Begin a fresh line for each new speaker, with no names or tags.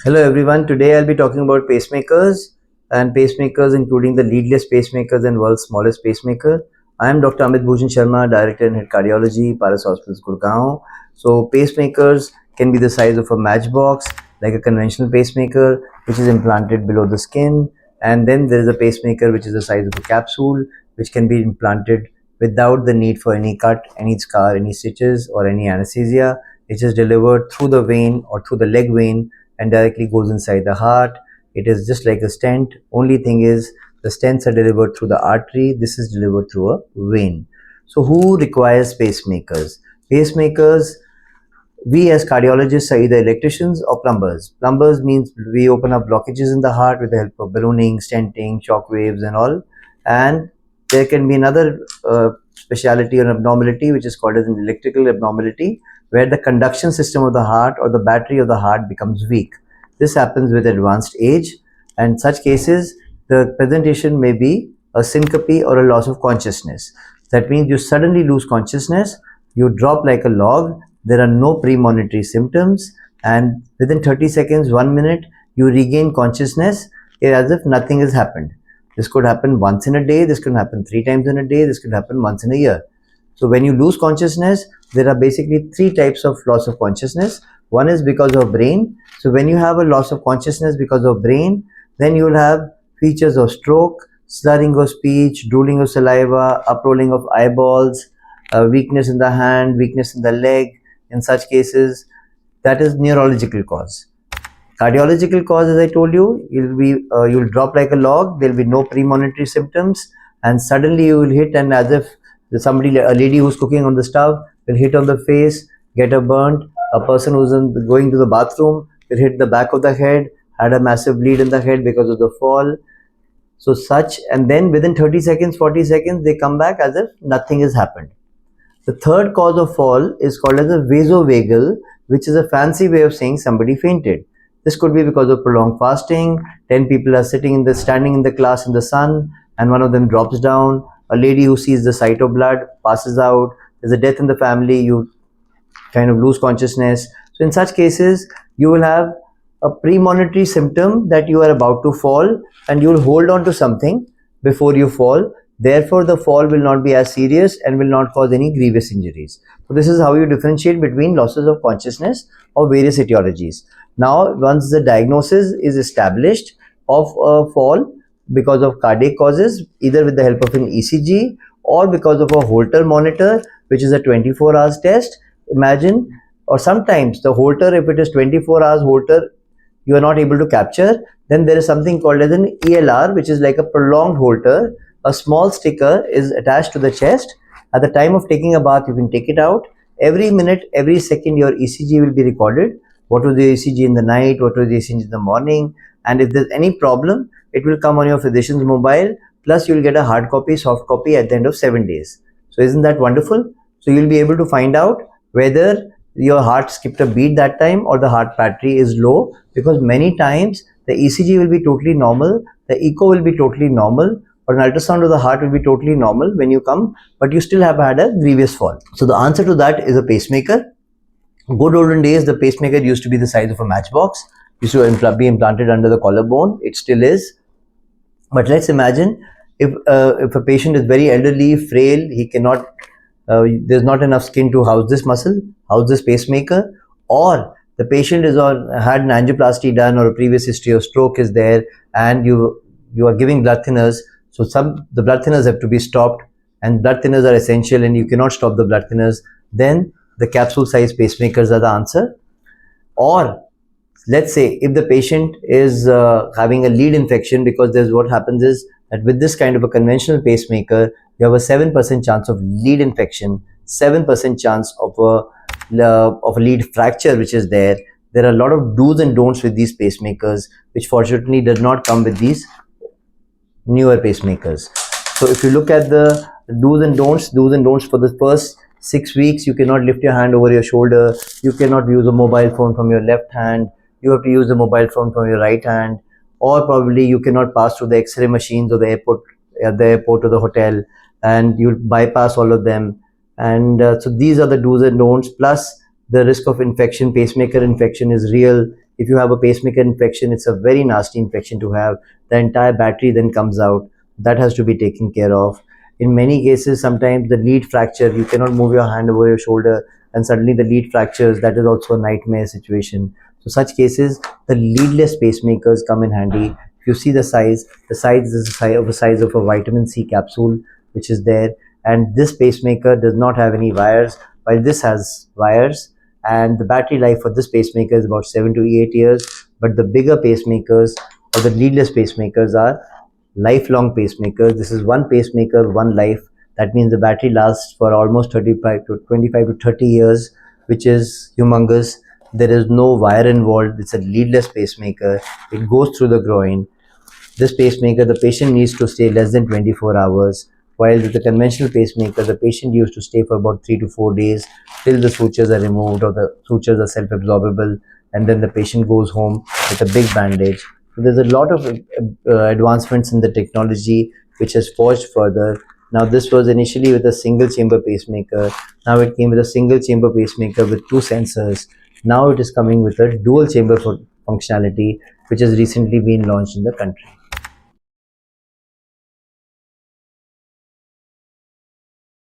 Hello everyone, today I'll be talking about pacemakers and pacemakers including the leadless pacemakers and world's smallest pacemaker. I am Dr. Amit Sharma, Director in Head Cardiology, Paras Hospitals, Gurgaon. So pacemakers can be the size of a matchbox, like a conventional pacemaker, which is implanted below the skin. And then there is a pacemaker which is the size of a capsule, which can be implanted without the need for any cut, any scar, any stitches or any anesthesia. It is delivered through the vein or through the leg vein and directly goes inside the heart. It is just like a stent. Only thing is the stents are delivered through the artery. This is delivered through a vein. So who requires pacemakers? Pacemakers, we as cardiologists are either electricians or plumbers. Plumbers means we open up blockages in the heart with the help of ballooning, stenting, shock waves and all. And there can be another speciality or abnormality which is called as an electrical abnormality, where the conduction system of the heart or the battery of the heart becomes weak. This happens with advanced age, and in such cases the presentation may be a syncope or a loss of consciousness. That means you suddenly lose consciousness, you drop like a log, there are no premonitory symptoms, and within 30 seconds, 1 minute, you regain consciousness as if nothing has happened. This could happen once in a day, this could happen 3 times in a day, this could happen once in a year. So when you lose consciousness, there are basically 3 types of loss of consciousness. One is because of brain. So when you have a loss of consciousness because of brain, then you will have features of stroke, slurring of speech, drooling of saliva, uprolling of eyeballs, weakness in the hand, weakness in the leg. In such cases, that is neurological cause. Cardiological cause, as I told you, you'll drop like a log. There will be no premonitory symptoms, and suddenly you will hit, and as if a lady who's cooking on the stove will hit on the face, get a burnt. A person who's going to the bathroom will hit the back of the head, had a massive bleed in the head because of the fall. So and then within 30 seconds, 40 seconds, they come back as if nothing has happened. The third cause of fall is called as a vasovagal, which is a fancy way of saying somebody fainted. This could be because of prolonged fasting. 10 people are standing in the class in the sun, and one of them drops down. A lady who sees the sight of blood passes out. There's a death in the family, you kind of lose consciousness. So in such cases, you will have a premonitory symptom that you are about to fall, and you will hold on to something before you fall. Therefore, the fall will not be as serious and will not cause any grievous injuries. So this is how you differentiate between losses of consciousness of various etiologies. Now, once the diagnosis is established of a fall because of cardiac causes, either with the help of an ECG or because of a Holter monitor, which is a 24 hours test, imagine, or sometimes the Holter, if it is 24 hours Holter, you are not able to capture, then there is something called as an ELR, which is like a prolonged Holter. A small sticker is attached to the chest. At the time of taking a bath, you can take it out. Every minute, every second, your ECG will be recorded. What was the ECG in the night? What was the ECG in the morning? And if there's any problem, it will come on your physician's mobile. Plus, you'll get a hard copy, soft copy at the end of 7 days. So isn't that wonderful? So you'll be able to find out whether your heart skipped a beat that time or the heart battery is low, because many times the ECG will be totally normal, the echo will be totally normal, or an ultrasound of the heart will be totally normal when you come, but you still have had a grievous fall. So the answer to that is a pacemaker. Good olden days, the pacemaker used to be the size of a matchbox, used to be implanted under the collarbone. It still is. But let's imagine if a patient is very elderly, frail, he cannot, there's not enough skin to house this muscle, house this pacemaker, or the patient had an angioplasty done, or a previous history of stroke is there, and you are giving blood thinners. So the blood thinners have to be stopped, and blood thinners are essential, and you cannot stop the blood thinners. Then the capsule-sized pacemakers are the answer. Or let's say if the patient is having a lead infection, because what happens is that with this kind of a conventional pacemaker, you have a 7% chance of lead infection, 7% chance of a lead fracture, which is there. There are a lot of do's and don'ts with these pacemakers, which fortunately does not come with these newer pacemakers. So if you look at the do's and don'ts for the first 6 weeks, you cannot lift your hand over your shoulder, you cannot use a mobile phone from your left hand, you have to use the mobile phone from your right hand, or probably you cannot pass through the X-ray machines or the airport or the hotel, and you'll bypass all of them. And so these are the do's and don'ts, plus the risk of infection. Pacemaker infection is real. if you have a pacemaker infection, it's a very nasty infection to have. The entire battery then comes out. That has to be taken care of. In many cases, sometimes the lead fracture, you cannot move your hand over your shoulder and suddenly the lead fractures. That is also a nightmare situation. So such cases, the leadless pacemakers come in handy. If you see the size is the size of a vitamin C capsule, which is there. And this pacemaker does not have any wires, while this has wires. And the battery life for this pacemaker is about 7 to 8 years. But the bigger pacemakers or the leadless pacemakers are lifelong pacemakers. This is one pacemaker, one life. That means the battery lasts for almost 35 to 25 to 30 years, which is humongous. There is no wire involved. It's a leadless pacemaker. It goes through the groin. This pacemaker, the patient needs to stay less than 24 hours, while with the conventional pacemaker, the patient used to stay for about 3 to 4 days till the sutures are removed or the sutures are self-absorbable, and then the patient goes home with a big bandage. So there's a lot of advancements in the technology which has forged further. Now this was initially with a single chamber pacemaker. Now it came with a single chamber pacemaker with two sensors. Now it is coming with a dual chamber functionality, which has recently been launched in the country.